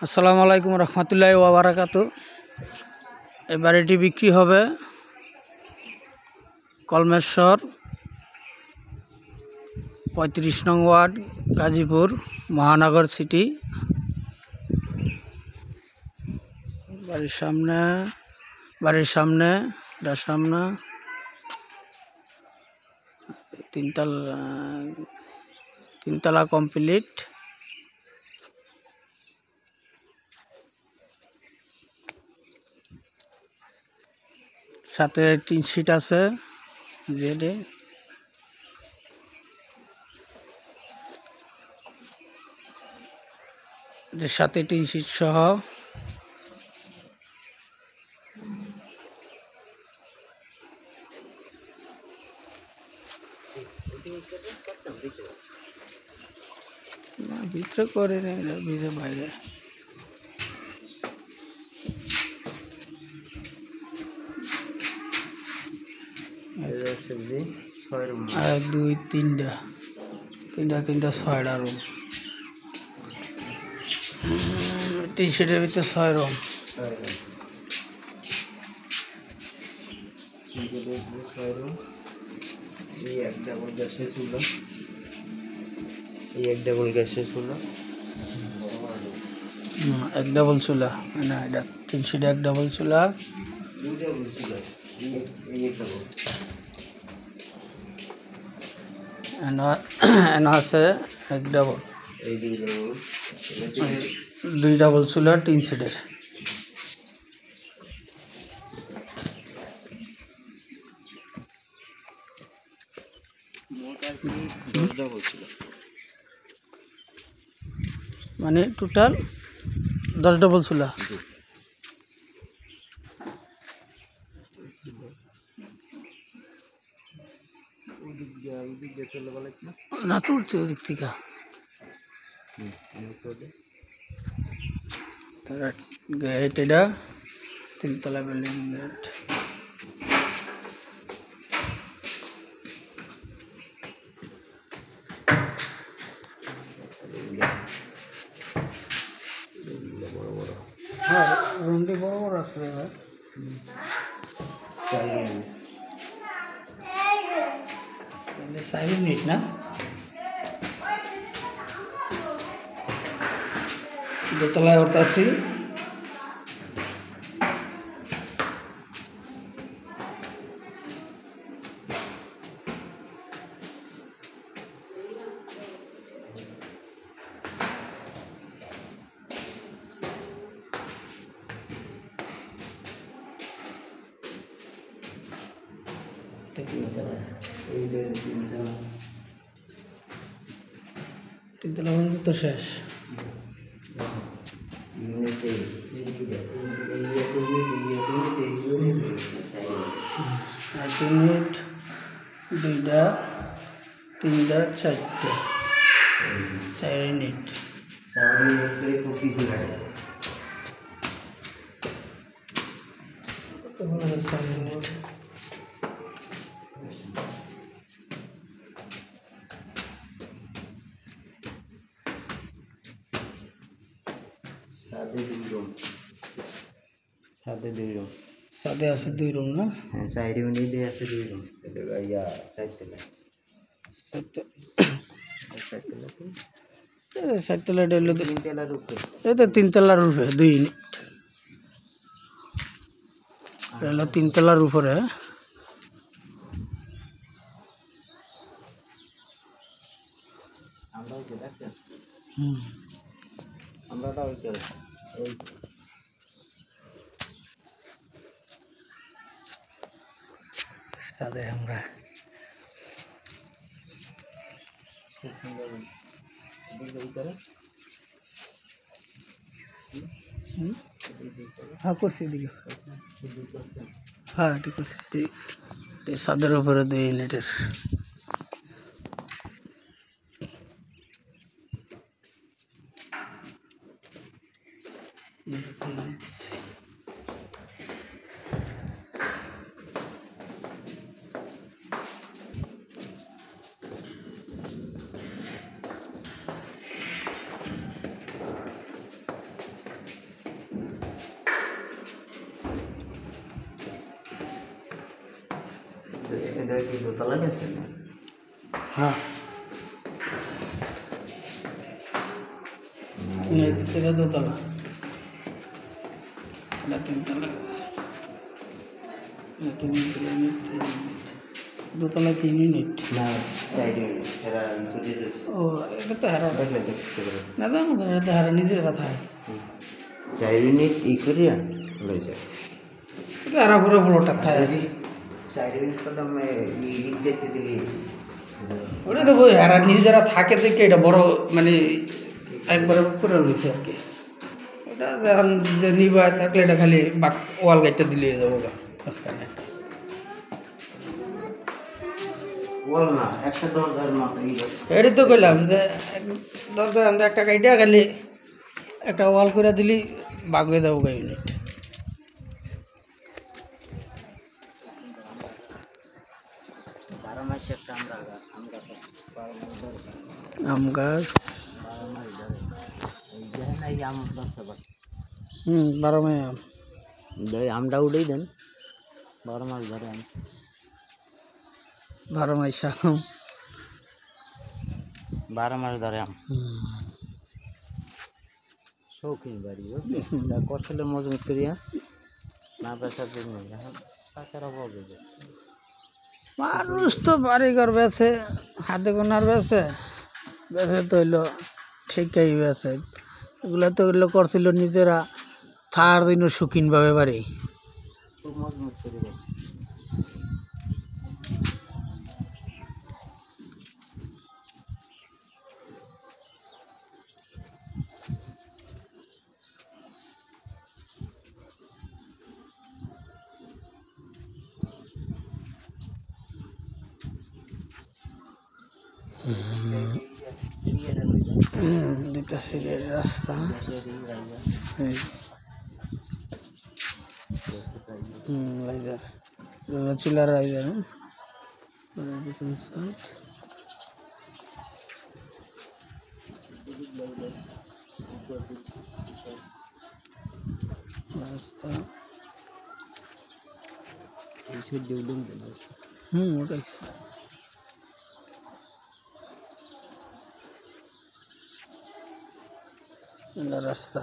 আসসালামু আলাইকুম রহমতুল্লাহি ওয়া বারাকাতুহু। এই বাড়িটি বিক্রি হবে কলমেশ্বর ৩৫ নং ওয়ার্ড, গাজীপুর মহানগর সিটি। বাড়ির সামনে তিনতলা কমপ্লিট। সাথে টিন শিট আছে জেডে। এর সাথে টিন শিট সহ ভিতরে করে ভিতরে বাইরে। দুই তিনটা 6টা রুম। টি শিটের ভিতরে 6 রুম। এক ডাবল গ্যাসের চুলা এক ডাবল চুলা না, এটা টিন শিট এক ডাবল চুলা। আছে এক ডাবল, দুই ডাবল চুলা টিন শিটের। মানে টোটাল 10 ডাবল চুলা। না তুলছে ওদিক থেকে গেট। এটা 3তলা বিল্ডিং গেট। হ্যাঁ, রুমটি বড় বড় আছে ভাই। সাইড ইউনিট না, দোতলায় ওর আছি। তিনতলা পর্যন্ত তো শেষ। ইউনিট 2টা 3টা 4টে 4 ইউনিট। সাথে আছে 2 রুম না? হ্যাঁ, 4 ইউনিটে আছে 2 রুম। এটা 4তলা। 4তলা হলো 3তলার উপরে। এই তো 3তলার উপরে 2 ইউনিট। হলো 3তলার উপরে। সাথে আমরা হ্যাঁ করছি দিকে। হ্যাঁ ঠিক আছে। ছাদের উপরে 2 ইউনিটের। এটা কি দোতলা গেছে না? হ্যাঁ এটা দোতলা, এটা তিনতলা দোতলায় 3 ইউনিট। না 4 ইউনিট এরা ইনক্লুডেড হয়েছে। ও এটা তো হারা দেখলে দেখতে পারো না না এটা তো হারা নিজের কথা, 4 ইউনিট ই করিয়া লইছে। এটা হারা পুরো ফ্লোরটা থাকে। 4 ইউনিট তো আমি ইট দেখতে দিই। ওটা তো ওই হারা নিজেরা থাকে থেকে এটা বড় মানে একবারে করে রয়েছে আর কি। ওটা যখন যে নিবা থাকলে এটা খালি ওয়াল গাইটটা দিলে যাবো মাঝখানে। বল না একটা দরজার মতো ই এটাই তো কইলাম যে দরজা আমরা একটা গাইডা খালি একটা ওয়াল করে দিলি বাগ হয়ে যাবো ইউনিট। আম গাছ 12 মাস আম আমটা উঠেই দেন 12 মাস ধরে আম 12 মাস আম 12 মাস ধরে আম শৌখিন বাড়ি করছিল মজবুত করিয়া না বেচার জন্য এখন টাকার অভাব হয়ে গেছে। মানুষ তো বাড়িঘর বেছে হাতে গোনার বেছে তো হইলো ঠিকই বেছে, এগুলো তো হইলো করছিল নিজেরা থার দিন শৌখিনভাবে বাড়ি। খুব মজবুত করে গেছে। দিতেছি রাস্তা রাইজার চুলার রাইজার রাস্তা ওটাইছে রাস্তা।